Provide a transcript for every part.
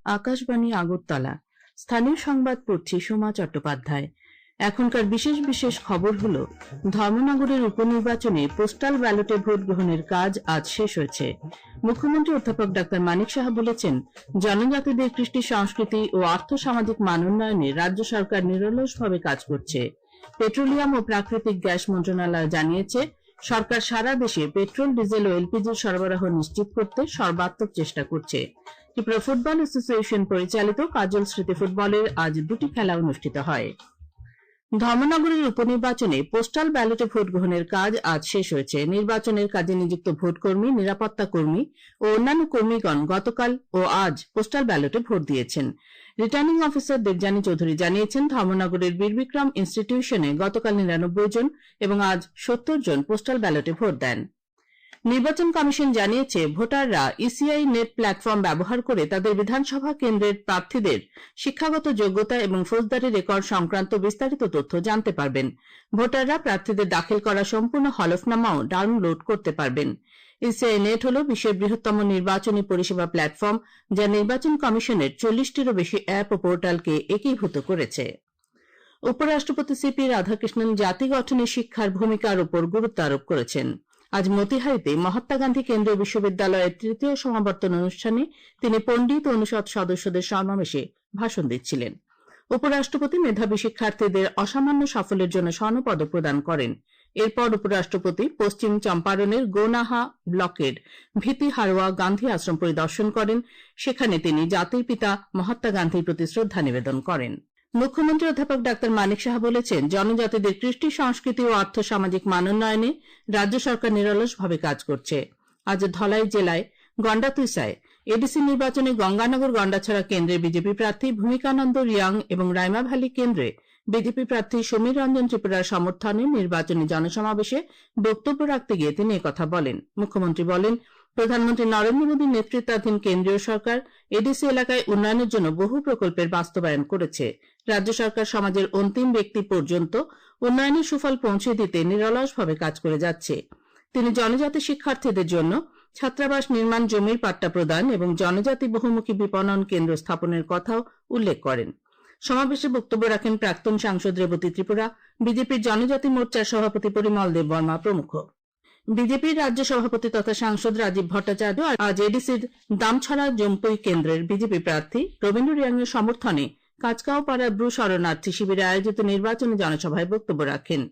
আকাশবাণী আগরতলা। স্থানীয় সংবাদ পড়ছি সোমা চট্টোপাধ্যায়। এখনকার বিশেষ বিশেষ খবর হল, ধর্মনগরের উপনির্বাচনে পোস্টাল ব্যালটে ভোট গ্রহণের কাজ আজ শেষ হয়েছে। মুখ্যমন্ত্রী অধ্যাপক ডাক্তার মানিক সাহা বলেছেন, জনজাতিদের কৃষ্টি সংস্কৃতি ও আর্থ সামাজিক মান উন্নয়নে রাজ্য সরকার নিরলসভাবে কাজ করছে। পেট্রোলিয়াম ও প্রাকৃতিক গ্যাস মন্ত্রণালয় জানিয়েছে, সরকার সারা দেশে পেট্রোল, ডিজেল ও এলপিজির সরবরাহ নিশ্চিত করতে সর্বাত্মক চেষ্টা করছে। ত্রিপুরা ফুটবল অ্যাসোসিয়েশন পরিচালিত কাজল স্মৃতি ফুটবলের আজ 2টি খেলা অনুষ্ঠিত হয়। ধর্মনগরের উপনির্বাচনে পোস্টাল ব্যালটে ভোট গ্রহণের কাজ আজ শেষ হয়েছে। নির্বাচনের কাজে নিযুক্ত ভোটকর্মী, নিরাপত্তা কর্মী ও অন্যান্য কর্মীগণ গতকাল ও আজ পোস্টাল ব্যালটে ভোট দিয়েছেন। রিটার্নিং অফিসার দেবযানী চৌধুরী জানিয়েছেন, ধর্মনগরের বীরবিক্রম ইনস্টিটিউশনে গতকাল 99 জন এবং আজ 70 জন পোস্টাল ব্যালটে ভোট দেন। নির্বাচন কমিশন জানিয়েছে, ভোটাররা ইসিআই নেট প্ল্যাটফর্ম ব্যবহার করে তাদের বিধানসভা কেন্দ্রের প্রার্থীদের শিক্ষাগত যোগ্যতা এবং ফৌজদারি রেকর্ড সংক্রান্ত বিস্তারিত তথ্য জানতে পারবেন। ভোটাররা প্রার্থীদের দাখিল করা সম্পূর্ণ হলফনামাও ডাউনলোড করতে পারবেন। ইসিআই নেট হল বিশ্বের বৃহত্তম নির্বাচনী পরিষেবা প্ল্যাটফর্ম, যা নির্বাচন কমিশনের 40টিরও বেশি অ্যাপ ও পোর্টালকে একীভূত করেছে। উপরাষ্ট্রপতি সিপি রাধাকৃষ্ণন জাতি গঠনে শিক্ষার ভূমিকার উপর গুরুত্ব আরোপ করেছেন। আজ মতিহারিতে মহাত্মা গান্ধী কেন্দ্রীয় বিশ্ববিদ্যালয়ের তৃতীয় সমাবর্তন অনুষ্ঠানে তিনি পণ্ডিত অনুষদ সদস্যদের সমাবেশে ভাষণ দিচ্ছিলেন। উপরাষ্ট্রপতি মেধাবী শিক্ষার্থীদের অসামান্য সাফল্যের জন্য স্বর্ণপদক প্রদান করেন। এরপর উপরাষ্ট্রপতি পশ্চিম চম্পারণের গোনাহা ব্লকের ভিতি হারোয়া গান্ধী আশ্রম পরিদর্শন করেন। সেখানে তিনি জাতির পিতা মহাত্মা গান্ধীর প্রতি শ্রদ্ধা নিবেদন করেন। মুখ্যমন্ত্রী অধ্যাপক ডাক্তার মানিক সাহা বলেছেন, জনজাতিদের কৃষ্টি সংস্কৃতি ও আর্থ সামাজিক মান উন্নয়নে রাজ্য সরকার নিরলসভাবে কাজ করছে। আজ ধলাই জেলায় গন্ডাতুইসায় এডিসি নির্বাচনে গঙ্গানগর গন্ডাছড়া কেন্দ্রের বিজেপি প্রার্থী ভূমিকানন্দ রিয়াং এবং রাইমা ভ্যালি কেন্দ্রে বিজেপি প্রার্থী সমীর রঞ্জন ত্রিপুরার সমর্থনে নির্বাচনী জনসমাবেশে বক্তব্য রাখতে গিয়ে তিনি একথা বলেন। মুখ্যমন্ত্রী বলেন, প্রধানমন্ত্রী নরেন্দ্র মোদীর নেতৃত্বাধীন কেন্দ্রীয় সরকার এডিসি এলাকায় উন্নয়নের জন্য বহু প্রকল্পের বাস্তবায়ন করেছে। রাজ্য সরকার সমাজের অন্তিম ব্যক্তি পর্যন্ত উন্নয়নের সুফল পৌঁছে দিতে নিরলসভাবে কাজ করে যাচ্ছে। তিনি জনজাতি শিক্ষার্থীদের জন্য ছাত্রাবাস নির্মাণ, জমির পাট্টা প্রদান এবং জনজাতি বহুমুখী বিপণন কেন্দ্র স্থাপনের কথাও উল্লেখ করেন। সমাবেশে বক্তব্য রাখেন প্রাক্তন সাংসদ রেবতী ত্রিপুরা, বিজেপির জনজাতি মোর্চার সভাপতি পরিমল দেববর্মা প্রমুখ। বিজেপির রাজ্য সভাপতি তথা সাংসদ রাজীব ভট্টাচার্য আজ এডিসির দামছড়া জম্পুই কেন্দ্রের বিজেপি প্রার্থী রবীন্দ্র রিয়াংয়ের সমর্থনে কাজকাওপাড়ার ব্রু শরণার্থী শিবিরে আয়োজিত নির্বাচনী জনসভায় বক্তব্য রাখেন।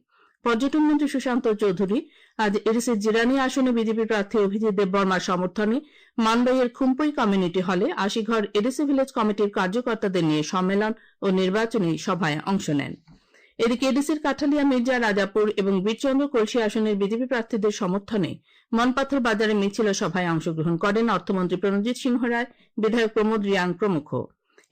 পর্যটন মন্ত্রী সুশান্ত চৌধুরী আজ এডিসির জিরানি আসনে বিজেপি প্রার্থী অভিজিৎ দেববর্মার সমর্থনে মানবাইয়ের খুম্পুই কমিউনিটি হলে 80 ঘর এডিসি ভিলেজ কমিটির কার্যকর্তাদের নিয়ে সম্মেলন ও নির্বাচনী সভায় অংশ নেন। এদিকে এডিসির কাঠালিয়া, মির্জা, রাজাপুর এবং বীরচন্দ্র কলসি আসনের বিজেপি প্রার্থীদের সমর্থনে মনপাথর বাজারে মিছিল ও সভায় অংশগ্রহণ করেন অর্থমন্ত্রী প্রণজিৎ সিংহ রায়, বিধায়ক প্রমোদ রিয়াং প্রমুখ।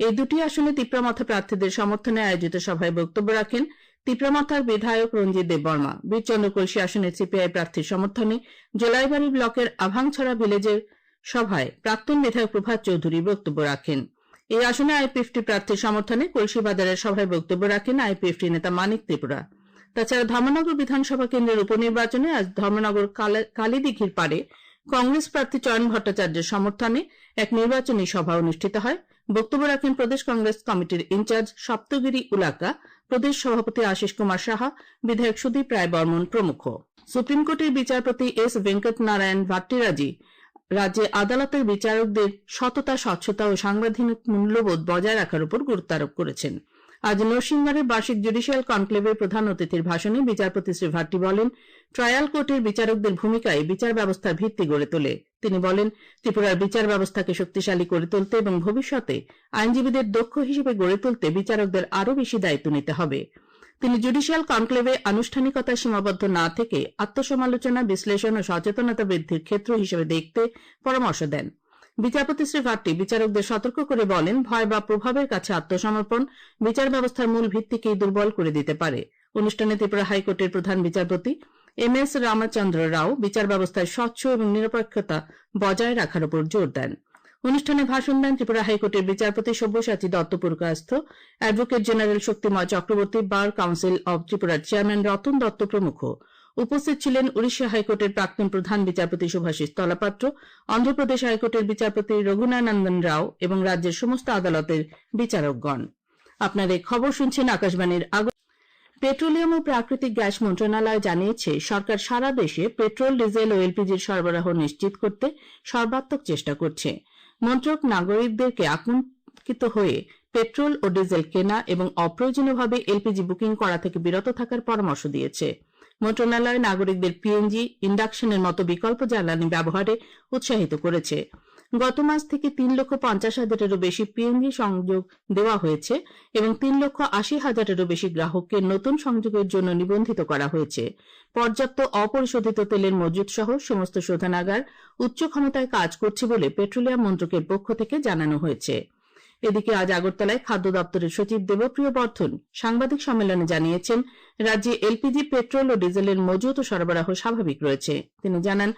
এই দুটি আসনে তিপ্রামাথা প্রার্থীদের সমর্থনে আয়োজিত সভায় বক্তব্য রাখেন তিপ্রামাথার বিধায়ক রঞ্জিত দেববর্মা। বীরচন্দ্র কলসি আসনের সিপিআই প্রার্থীর সমর্থনে জোলাইবাড়ি ব্লকের আভাংছড়া ভিলেজের সভায় প্রাক্তন বিধায়ক প্রভাত চৌধুরী বক্তব্য রাখেন। এই আসনে আইপিএফটি প্রার্থীর সমর্থনে কলসি বাজারের সভায় বক্তব্য রাখেন আইপিএফটি নেতা মানিক ত্রিপুরা। তাছাড়া ধর্মনগর বিধানসভা কেন্দ্রের উপনির্বাচনে আজ ধর্মনগর কালীদিঘির পাড়ে কংগ্রেস প্রার্থী চয়ন ভট্টাচার্যের সমর্থনে এক নির্বাচনী সভা অনুষ্ঠিত হয়। বক্তব্য রাখেন প্রদেশ কংগ্রেস কমিটির ইনচার্জ সপ্তগিরি উলাকা, প্রদেশ সভাপতি আশিস কুমার সাহা, বিধায়ক সুদীপ রায় বর্মন প্রমুখ। সুপ্রিম কোর্টের বিচারপতি এস ভেঙ্কট নারায়ণ ভাট্টিরাজি রাজ্যে আদালতের বিচারকদের সততা, স্বচ্ছতা ও সাংবিধানিক মূল্যবোধ বজায় রাখার উপর গুরুত্ব আরোপ করেছেন। আজ নরসিংগড়ের বার্ষিক জুডিশিয়াল কনক্লেভের প্রধান অতিথির ভাষণে বিচারপতি শ্রী ভাট্টি বলেন, ট্রায়াল কোর্টের বিচারকদের ভূমিকায় বিচার ব্যবস্থার ভিত্তি গড়ে তোলে। তিনি বলেন, ত্রিপুরার বিচার ব্যবস্থাকে শক্তিশালী করে তুলতে এবং ভবিষ্যতে আইনজীবীদের দক্ষ হিসেবে গড়ে তুলতে বিচারকদের আরও বেশি দায়িত্ব নিতে হবে। তিনি জুডিশিয়াল কনক্লেভে আনুষ্ঠানিকতা সীমাবদ্ধ না থেকে আত্মসমালোচনা, বিশ্লেষণ ও সচেতনতা বৃদ্ধির ক্ষেত্র হিসেবে দেখতে পরামর্শ দেন। বিচারপতি শ্রী ভাট্টি বিচারকদের সতর্ক করে বলেন, ভয় বা প্রভাবের কাছে আত্মসমর্পণ বিচার ব্যবস্থার মূল ভিত্তিকেই দুর্বল করে দিতে পারে। অনুষ্ঠানে ত্রিপুরা হাইকোর্টের প্রধান বিচারপতি এম.এস. রামচন্দ্র রাও বিচার ব্যবস্থায় স্বচ্ছ এবং নিরপেক্ষতা বজায় রাখার উপর জোর দেন। অনুষ্ঠানে ভাষণ দেন ত্রিপুরা হাইকোর্টের বিচারপতি Sabyasachi Dutta Purkayastha, advocate general Shaktimoy Chakraborty, bar council of ত্রিপুরার চেয়ারম্যান রতন দত্ত প্রমুখ। উপস্থিত ছিলেন উড়িষ্যা হাইকোর্টের প্রাক্তন প্রধান বিচারপতি শুভাশিস তলাপাত্র, অন্ধ্রপ্রদেশ হাইকোর্টের বিচারপতি রঘুনানন্দন রাও এবং রাজ্যের সমস্ত আদালতের বিচারকগণ। আপনারা এই খবর শুনছেন আকাশবাণীর পেট্রোলিয়াম ও প্রাকৃতিক গ্যাস মন্ত্রণালয় জানিয়েছে, সরকার সারা দেশে পেট্রোল, ডিজেল ও এলপিজির সরবরাহ নিশ্চিত করতে সর্বাত্মক চেষ্টা করছে। মন্ত্রক নাগরিকদেরকে আতঙ্কিত হয়ে পেট্রোল ও ডিজেল কেনা এবং অপ্রয়োজনীয়ভাবে এলপিজি বুকিং করা থেকে বিরত থাকার পরামর্শ দিয়েছে। মন্ত্রণালয় নাগরিকদের পিএনজি, ইন্ডাকশনের মতো বিকল্প জ্বালানি ব্যবহারে উৎসাহিত করেছে। গত মাস থেকে 3,50,000-এরও বেশি পিএনজি সংযোগ দেওয়া হয়েছে এবং 3,80,000-এরও বেশি গ্রাহককে নতুন সংযোগের জন্য নিবন্ধিত করা হয়েছে। পর্যাপ্ত অপরিশোধিত তেলের মজুদ সহ সমস্ত শোধনাগার উচ্চ ক্ষমতায় কাজ করছে বলে পেট্রোলিয়াম মন্ত্রকের পক্ষ থেকে জানানো হয়েছে। এদিকে আজ আগরতলায় খাদ্য দপ্তরের সচিব দেবপ্রিয় বর্ধন সাংবাদিক সম্মেলনে জানিয়েছেন, রাজ্যে এলপিজি, পেট্রোল ও ডিজেলের মজুত ও সরবরাহ স্বাভাবিক রয়েছে। তিনি জানান,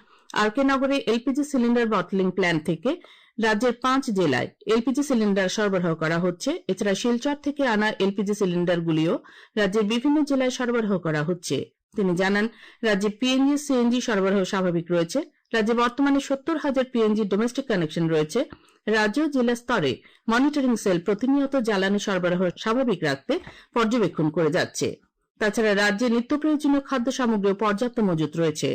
আরকে নগরে এলপিজি সিলিন্ডার বটলিং প্ল্যান্ট থেকে রাজ্যের 5 জেলায় এলপিজি সিলিন্ডার সরবরাহ করা হচ্ছে। এছাড়া শিলচর থেকে আনা এলপিজি সিলিন্ডারগুলিও রাজ্যের বিভিন্ন জেলায় সরবরাহ করা হচ্ছে। তিনি জানান, রাজ্যে পিএনজি, সিএনজি সরবরাহ স্বাভাবিক রয়েছে। রাজ্যে বর্তমানে 70,000 পিএনজি ডোমেস্টিক কানেকশন রয়েছে। রাজ্য জেলা স্তরে মনিটরিং সেল প্রতিনিয়ত জ্বালানি সরবরাহ স্বাভাবিক রাখতে পর্যবেক্ষণ করে যাচ্ছে। তাছাড়া রাজ্যে নিত্য প্রয়োজনীয় খাদ্য সামগ্রীও পর্যাপ্ত মজুত রয়েছে।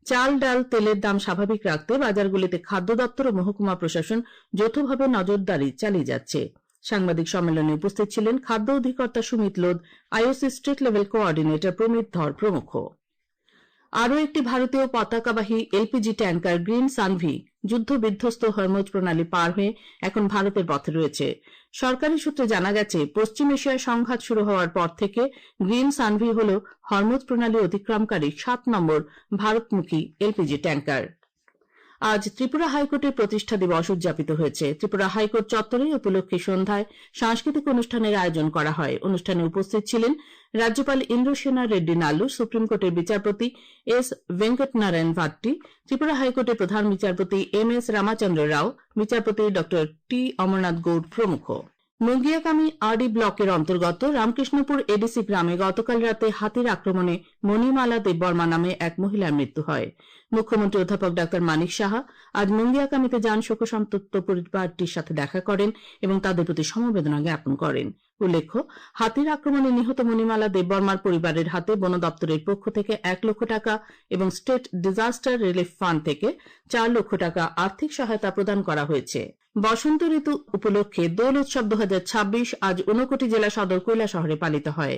চাল, ডাল, তেলের দাম স্বাভাবিক রাখতে বাজারগুলিতে খাদ্য দপ্তর ও মহকুমা প্রশাসন যৌথভাবে নজরদারি চালিয়ে যাচ্ছে। সাংবাদিক সম্মেলনে উপস্থিত ছিলেন খাদ্য অধিকর্তা Sumit Lodh, IOC state level coordinator Pramit Dhar প্রমুখ। আরও একটি ভারতীয় পতাকাবাহী এলপিজি ট্যাঙ্কার গ্রিন সানভি যুদ্ধ বিধ্বস্ত হরমুজ প্রণালী পার হয়ে এখন ভারতের পথে রয়েছে। সরকারি সূত্রে জানা গেছে, পশ্চিম এশিয়ায় সংঘাত শুরু হওয়ার পর থেকে গ্রিন সানভি হল হরমুজ প্রণালী অতিক্রমকারী 7 নম্বর ভারতমুখী এলপিজি ট্যাঙ্কার। আজ ত্রিপুরা হাইকোর্টের প্রতিষ্ঠা দিবস উদযাপিত হয়েছে। ত্রিপুরা হাইকোর্ট চত্বরে উপলক্ষে সন্ধ্যায় সাংস্কৃতিক অনুষ্ঠানের আয়োজন করা হয়। অনুষ্ঠানে উপস্থিত ছিলেন রাজ্যপাল ইন্দ্রসেনা রেড্ডি নালু, সুপ্রিম কোর্টের বিচারপতি এস ভেঙ্কটনারায়ণ ভাট্টি, ত্রিপুরা হাইকোর্টের প্রধান বিচারপতি এম.এস. রামাচন্দ্র রাও, বিচারপতি ড টি অমরনাথ গৌড় প্রমুখ। নদিয়াগামী আরডি ব্লকের অন্তর্গত রামকৃষ্ণপুর এডিসি গ্রামে গতকাল রাতে হাতির আক্রমণে মণিমালা দেববর্মা নামে এক মহিলার মৃত্যু হয়। মুখ্যমন্ত্রী অধ্যাপক ডাক্তার মানিক সাহা আজ নদিয়াগামীতে যান শোকসন্তপ্ত পরিবারটির সাথে দেখা করেন এবং তাদের প্রতি সমবেদনা জ্ঞাপন করেন। উল্লেখ্য, হাতির আক্রমণে নিহত মণিমালা দেববর্মার পরিবারের হাতে বন দপ্তরের পক্ষ থেকে 1 লক্ষ টাকা এবং স্টেট ডিজাস্টার রিলিফ ফান্ড থেকে 4 লক্ষ টাকা আর্থিক সহায়তা প্রদান করা হয়েছে। বসন্ত ঋতু উপলক্ষে দোল উৎসব 2026 আজ ঊনকোটি জেলা সদর কৈলাসহরে পালিত হয়।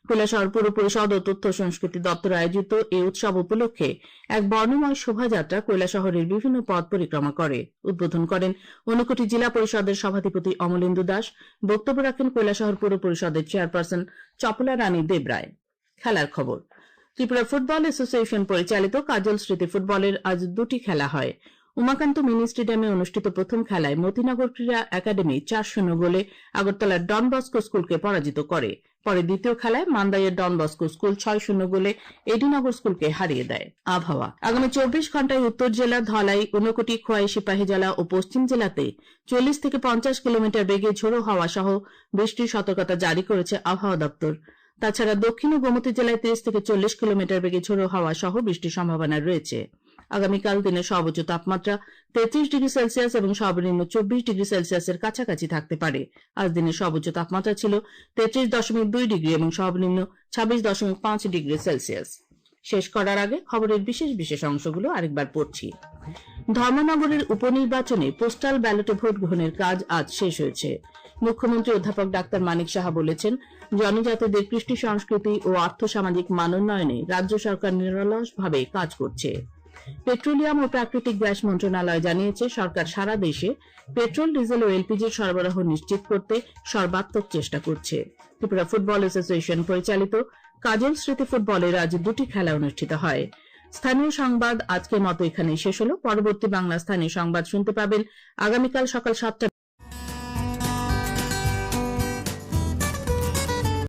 কৈলাসহর পৌর পরিষদ ও তথ্য সংস্কৃতি দপ্তর আয়োজিত এই উৎসব উপলক্ষে এক বর্ণময় শোভাযাত্রা কৈলাসহরের বিভিন্ন পথ পরিক্রমা করে। উদ্বোধন করেন ঊনকোটি জেলা পরিষদের সভাধিপতি অমলেন্দু দাস। বক্তব্য রাখেন কৈলাসহর পৌর পরিষদের চেয়ারপারসন চপলা রানী দেবরায়। খেলার খবর। ত্রিপুরা ফুটবল অ্যাসোসিয়েশন পরিচালিত কাজল স্মৃতি ফুটবলের আজ 2টি খেলা হয়। উমাকান্ত মিনি স্টেডিয়ামে অনুষ্ঠিত প্রথম খেলায় মতিনগর ক্রীড়া একাডেমি 4-0 গোলে আগরতলার ডন বস্কো স্কুলকে পরাজিত করে। পরে দ্বিতীয় খেলায় মান্দাইয়ের ডন বস্কো স্কুল 6-0 গোলে এডিনগর স্কুলকে হারিয়ে দেয়। আবহাওয়া। আগামী 24 ঘন্টায় উত্তর জেলা, ধলাই, ঊনকোটি, খোয়াই, সিপাহীজলা ও পশ্চিম জেলাতে 40 থেকে 50 কিলোমিটার বেগে ঝোড়ো হাওয়া সহ বৃষ্টির সতর্কতা জারি করেছে আবহাওয়া দপ্তর। তাছাড়া দক্ষিণ ও গোমতী জেলায় 30 থেকে 40 কিলোমিটার বেগে ঝোড়ো হাওয়া সহ বৃষ্টির সম্ভাবনা রয়েছে। আগামীকাল দিনের সর্বোচ্চ তাপমাত্রা 33 ডিগ্রি সেলসিয়াস এবং সর্বনিম্ন 24 ডিগ্রি সেলসিয়াসের কাছাকাছি থাকতে পারে। আজ দিনের সর্বোচ্চ তাপমাত্রা ছিল 33.2 ডিগ্রি এবং সর্বনিম্ন 26.5 ডিগ্রি সেলসিয়াস। শেষ করার আগে খবরের বিশেষ অংশগুলো আরেকবার পড়ছি। ধর্মনগরের উপনির্বাচনে পোস্টাল ব্যালটে ভোট গ্রহণের কাজ আজ শেষ হয়েছে। মুখ্যমন্ত্রী অধ্যাপক ডাক্তার মানিক সাহা বলেছেন, জনজাতিদের কৃষ্টি সংস্কৃতি ও আর্থসামাজিক মানোন্নয়নে রাজ্য সরকার নিরলসভাবে কাজ করছে। পেট্রোলিয়াম ও প্রাকৃতিক গ্যাস মন্ত্রণালয় জানিয়েছে, সরকার সারা দেশে পেট্রোল, ডিজেল ও এলপিজির সরবরাহ নিশ্চিত করতে সর্বাত্মক চেষ্টা করছে। ত্রিপুরা ফুটবল অ্যাসোসিয়েশন পরিচালিত কাজল স্মৃতি ফুটবলের আজ 2টি খেলা অনুষ্ঠিত হয়। স্থানীয় সংবাদ আজকের মতো এখানেই শেষ হলো। পরবর্তী বাংলা স্থানীয় সংবাদ শুনতে পাবেন আগামীকাল সকাল 7টা